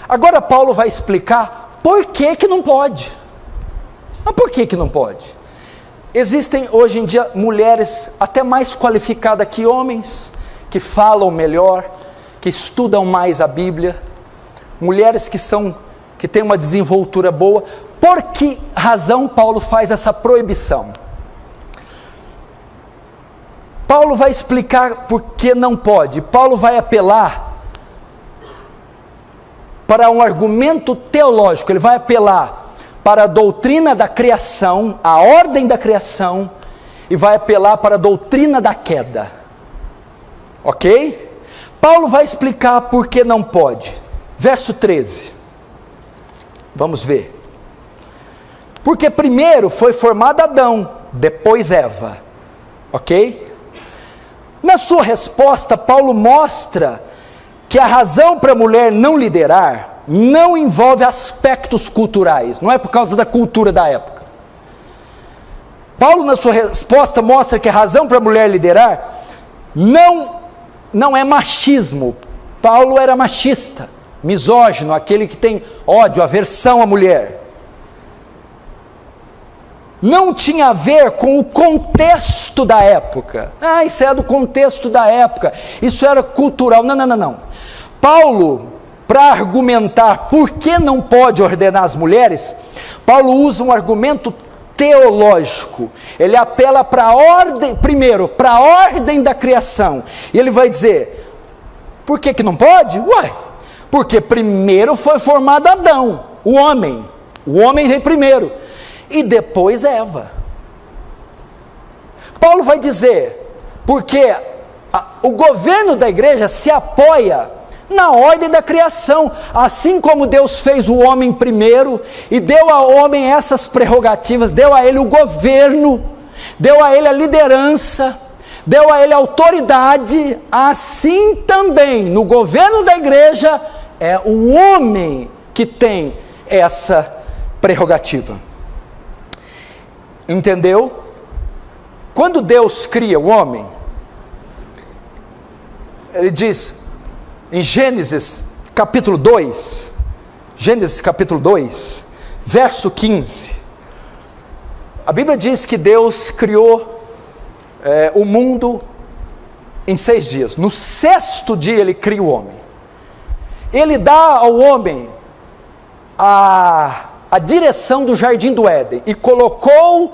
Agora Paulo vai explicar por que que não pode. Mas por que que não pode? Existem hoje em dia mulheres até mais qualificadas que homens, que falam melhor, que estudam mais a Bíblia, mulheres que têm uma desenvoltura boa. Por que razão Paulo faz essa proibição? Paulo vai explicar por que não pode. Paulo vai apelar para um argumento teológico, ele vai apelar para a doutrina da criação, a ordem da criação, e vai apelar para a doutrina da queda. Ok? Paulo vai explicar por que não pode. Verso 13. Vamos ver. Porque primeiro foi formado Adão, depois Eva. Ok? Na sua resposta, Paulo mostra que a razão para a mulher não liderar não envolve aspectos culturais, não é por causa da cultura da época. Paulo, na sua resposta, mostra que a razão para a mulher liderar não é machismo. Paulo era machista, misógino, aquele que tem ódio, aversão à mulher. Não tinha a ver com o contexto da época. Isso é do contexto da época, isso era cultural. Não. Paulo, para argumentar por que não pode ordenar as mulheres, Paulo usa um argumento teológico. Ele apela para a ordem, primeiro, para a ordem da criação. E ele vai dizer, por que que não pode? Porque primeiro foi formado Adão, o homem veio primeiro, e depois Eva. Paulo vai dizer, porque o governo da igreja se apoia na ordem da criação, assim como Deus fez o homem primeiro, e deu ao homem essas prerrogativas, deu a ele o governo, deu a ele a liderança, deu a ele a autoridade, assim também, no governo da igreja, é o homem que tem essa prerrogativa. Entendeu? Quando Deus cria o homem, ele diz, em Gênesis capítulo 2, verso 15, a Bíblia diz que Deus criou o mundo em 6 dias. No 6º dia ele cria o homem. Ele dá ao homem a direção do jardim do Éden, e colocou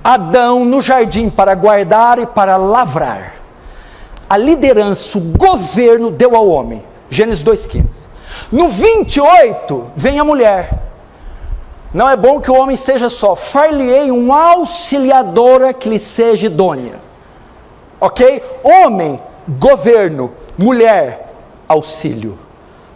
Adão no jardim para guardar e para lavrar. A liderança, o governo deu ao homem. Gênesis 2,15. No 28, vem a mulher. Não é bom que o homem esteja só. Far-lhe-ei uma auxiliadora que lhe seja idônea. Ok? Homem, governo. Mulher, auxílio.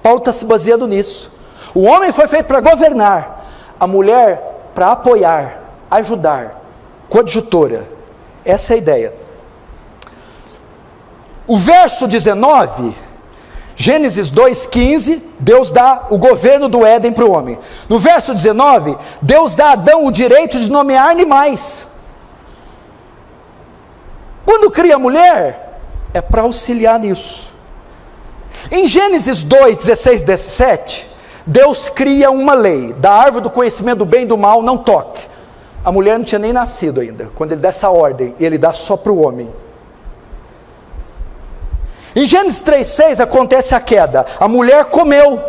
Paulo está se baseando nisso. O homem foi feito para governar. A mulher para apoiar, ajudar. Coadjutora. Essa é a ideia. O verso 19, Gênesis 2,15, Deus dá o governo do Éden para o homem. No verso 19, Deus dá a Adão o direito de nomear animais. Quando cria a mulher, é para auxiliar nisso. Em Gênesis 2, 16, 17, Deus cria uma lei, da árvore do conhecimento do bem e do mal, não toque. A mulher não tinha nem nascido ainda, quando ele dá essa ordem, ele dá só para o homem. Em Gênesis 3,6 acontece a queda, a mulher comeu,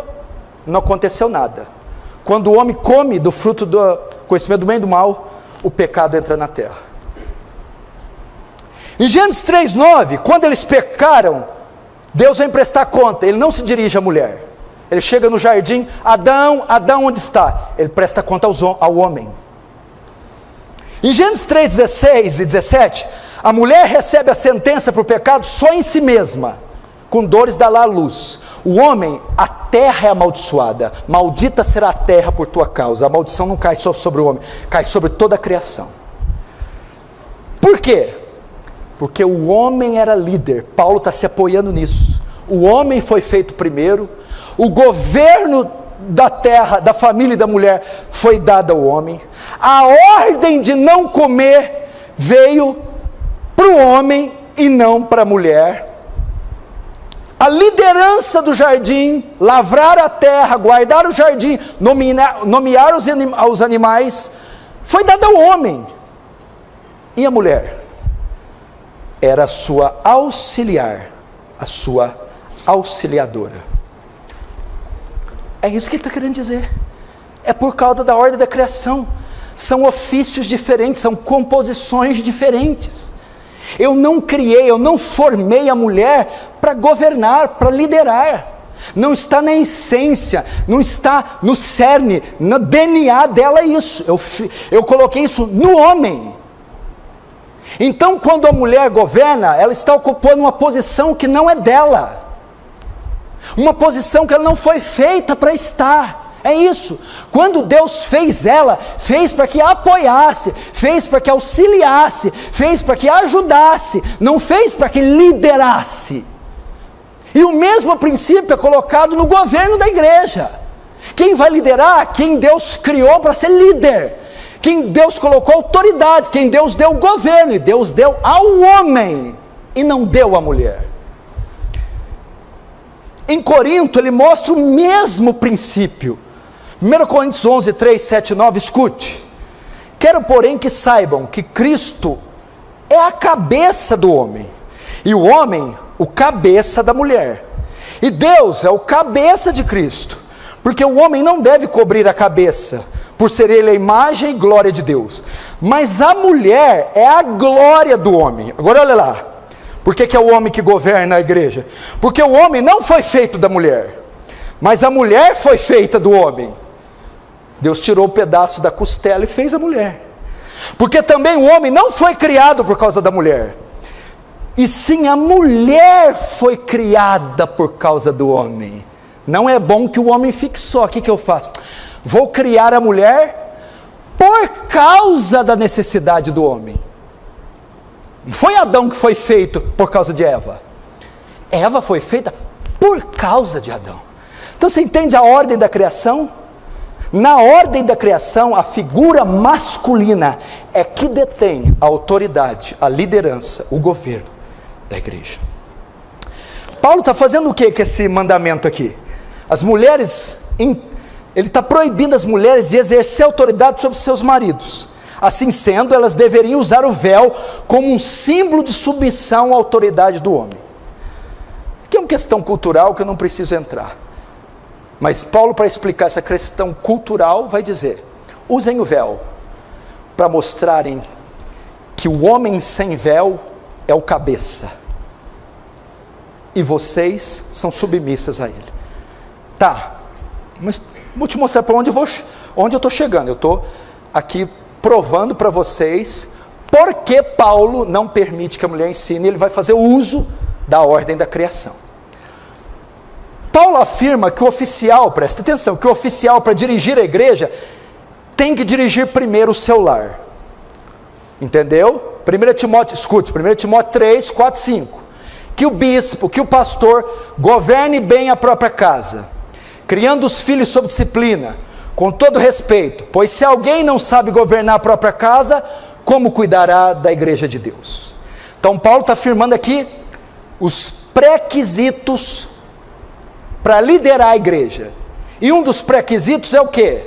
não aconteceu nada. Quando o homem come do fruto do conhecimento do bem e do mal, o pecado entra na terra. Em Gênesis 3,9, quando eles pecaram, Deus vem prestar conta, ele não se dirige à mulher, ele chega no jardim, Adão, onde está? Ele presta conta ao homem. Em Gênesis 3,16 e 17, a mulher recebe a sentença para o pecado só em si mesma, com dores dá lá a luz. O homem, a terra é amaldiçoada, maldita será a terra por tua causa. A maldição não cai só sobre o homem, cai sobre toda a criação. Por quê? Porque o homem era líder. Paulo está se apoiando nisso. O homem foi feito primeiro, o governo da terra, da família e da mulher foi dado ao homem, a ordem de não comer veio para o homem e não para a mulher. A liderança do jardim, lavrar a terra, guardar o jardim, nomear os animais, foi dada ao homem. E a mulher? Era a sua auxiliar, a sua auxiliadora. É isso que ele está querendo dizer. É por causa da ordem da criação. São ofícios diferentes, são composições diferentes. Eu não criei, eu não formei a mulher para governar, para liderar. Não está na essência, não está no cerne, no DNA dela isso. Eu coloquei isso no homem. Então, quando a mulher governa, ela está ocupando uma posição que não é dela. Uma posição que ela não foi feita para estar. É isso. Quando Deus fez ela, fez para que a apoiasse, fez para que auxiliasse, fez para que ajudasse, não fez para que liderasse. E o mesmo princípio é colocado no governo da igreja. Quem vai liderar? Quem Deus criou para ser líder. Quem Deus colocou autoridade, quem Deus deu o governo, e Deus deu ao homem, e não deu à mulher. Em Corinto, ele mostra o mesmo princípio. 1 Coríntios 11, 3, 7, 9, escute. Quero, porém, que saibam que Cristo é a cabeça do homem, e o homem, o cabeça da mulher. E Deus é o cabeça de Cristo, porque o homem não deve cobrir a cabeça, por ser ele a imagem e glória de Deus, mas a mulher é a glória do homem. Agora olha lá, por que é o homem que governa a igreja? Porque o homem não foi feito da mulher, mas a mulher foi feita do homem. Deus tirou um pedaço da costela e fez a mulher. Porque também o homem não foi criado por causa da mulher, e sim a mulher foi criada por causa do homem. Não é bom que o homem fique só. O que eu faço? Vou criar a mulher por causa da necessidade do homem. Não foi Adão que foi feito por causa de Eva. Eva foi feita por causa de Adão. Então você entende a ordem da criação? Na ordem da criação, a figura masculina é que detém a autoridade, a liderança, o governo da igreja. Paulo está fazendo o que com esse mandamento aqui? As mulheres... Ele está proibindo as mulheres de exercer autoridade sobre seus maridos. Assim sendo, elas deveriam usar o véu como um símbolo de submissão à autoridade do homem. Que é uma questão cultural que eu não preciso entrar. Mas Paulo, para explicar essa questão cultural, vai dizer: usem o véu para mostrarem que o homem sem véu é o cabeça. E vocês são submissas a ele. Tá, mas... vou te mostrar para onde eu estou chegando. Eu estou aqui provando para vocês porque Paulo não permite que a mulher ensine. Ele vai fazer uso da ordem da criação. Paulo afirma que o oficial, presta atenção, que o oficial para dirigir a igreja tem que dirigir primeiro o seu lar. Entendeu? 1 Timóteo, escute, 1 Timóteo 3, 4, 5. Que o bispo, que o pastor governe bem a própria casa, criando os filhos sob disciplina, com todo respeito, pois se alguém não sabe governar a própria casa, como cuidará da igreja de Deus? Então Paulo está afirmando aqui os pré-requisitos para liderar a igreja, e um dos pré-requisitos é o quê?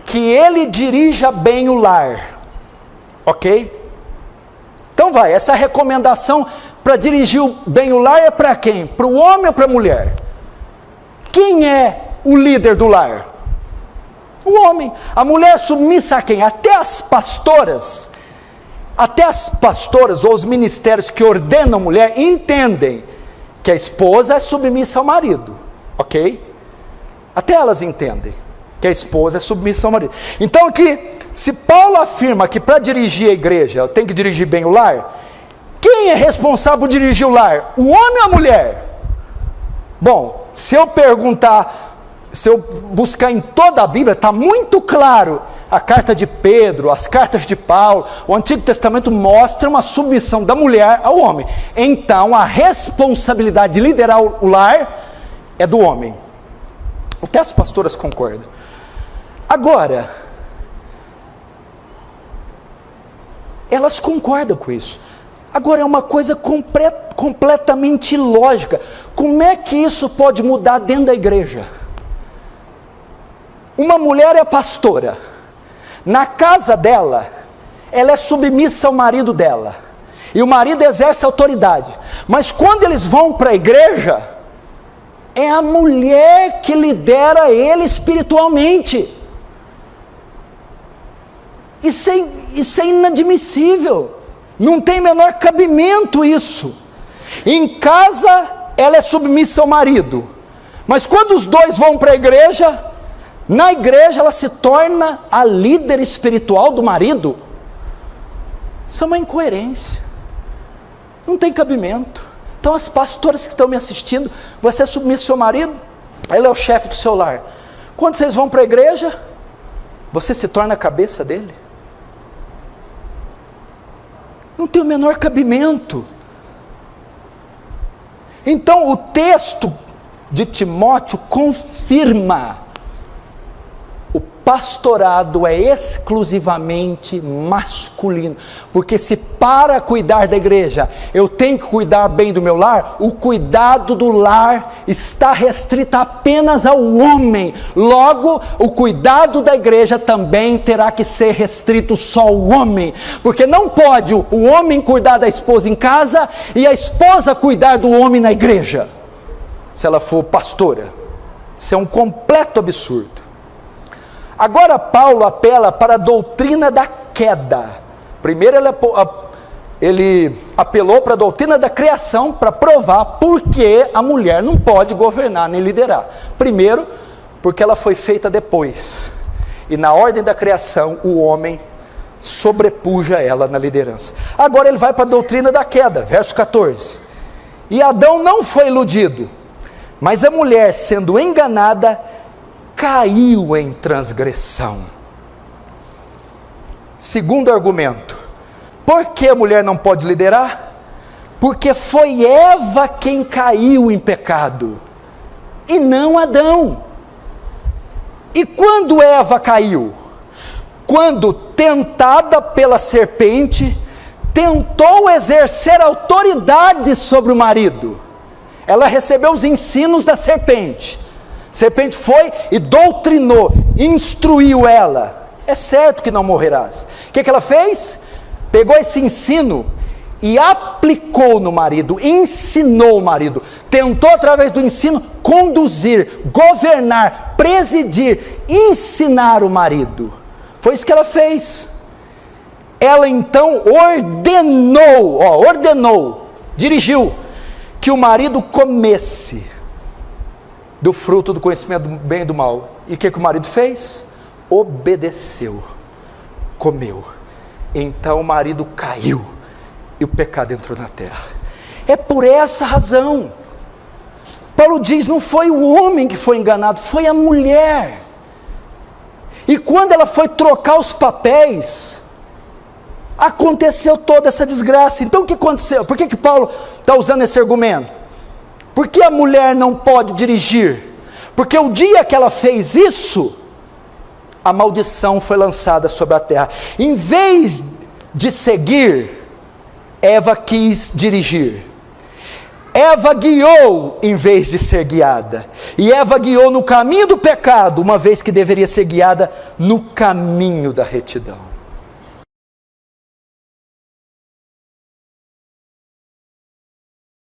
Que ele dirija bem o lar, ok? Então vai, essa recomendação para dirigir bem o lar é para quem? Para o homem ou para a mulher? Quem é o líder do lar? O homem. A mulher submissa a quem? Até as pastoras ou os ministérios que ordenam mulher entendem que a esposa é submissa ao marido, ok? Até elas entendem que a esposa é submissa ao marido. Então aqui, se Paulo afirma que para dirigir a igreja eu tenho que dirigir bem o lar, quem é responsável por dirigir o lar? O homem ou a mulher? Bom, se eu buscar em toda a Bíblia, está muito claro. A carta de Pedro, as cartas de Paulo, o Antigo Testamento mostram a submissão da mulher ao homem. Então a responsabilidade de liderar o lar é do homem. Até as pastoras concordam. Agora, elas concordam com isso. Agora é uma coisa completamente ilógica. Como é que isso pode mudar dentro da igreja? Uma mulher é pastora, na casa dela, ela é submissa ao marido dela, e o marido exerce autoridade, mas quando eles vão para a igreja, é a mulher que lidera ele espiritualmente. Isso é inadmissível, não tem menor cabimento isso. Em casa ela é submissa ao marido, mas quando os dois vão para a igreja, na igreja ela se torna a líder espiritual do marido. Isso é uma incoerência, não tem cabimento. Então as pastoras que estão me assistindo, você é submissa ao seu marido, ele é o chefe do seu lar. Quando vocês vão para a igreja, você se torna a cabeça dele. Não tem o menor cabimento. Então o texto de Timóteo confirma: o pastorado é exclusivamente masculino, porque se para cuidar da igreja, eu tenho que cuidar bem do meu lar, o cuidado do lar está restrito apenas ao homem, logo o cuidado da igreja também terá que ser restrito só ao homem, porque não pode o homem cuidar da esposa em casa, e a esposa cuidar do homem na igreja, se ela for pastora. Isso é um completo absurdo. Agora Paulo apela para a doutrina da queda. Primeiro ele apelou para a doutrina da criação, para provar por que a mulher não pode governar nem liderar. Primeiro, porque ela foi feita depois, e na ordem da criação o homem sobrepuja ela na liderança. Agora ele vai para a doutrina da queda, verso 14. E Adão não foi iludido, mas a mulher, sendo enganada, caiu em transgressão. Segundo argumento: por que a mulher não pode liderar? Porque foi Eva quem caiu em pecado, e não Adão. E quando Eva caiu? Quando, tentada pela serpente, tentou exercer autoridade sobre o marido. Ela recebeu os ensinos da serpente. A serpente foi e doutrinou, instruiu ela: é certo que não morrerás. O que ela fez? Pegou esse ensino e aplicou no marido, ensinou o marido, tentou através do ensino conduzir, governar, presidir, ensinar o marido. Foi isso que ela fez. Ela então ordenou, dirigiu, que o marido comesse do fruto do conhecimento do bem e do mal. E o que o marido fez? Obedeceu, comeu. Então o marido caiu, e o pecado entrou na terra. É por essa razão, Paulo diz, não foi o homem que foi enganado, foi a mulher. E quando ela foi trocar os papéis, aconteceu toda essa desgraça. Então o que aconteceu? Por que Paulo está usando esse argumento? Por que a mulher não pode dirigir? Porque o dia que ela fez isso, a maldição foi lançada sobre a terra. Em vez de seguir, Eva quis dirigir. Eva guiou em vez de ser guiada. E Eva guiou no caminho do pecado, uma vez que deveria ser guiada no caminho da retidão.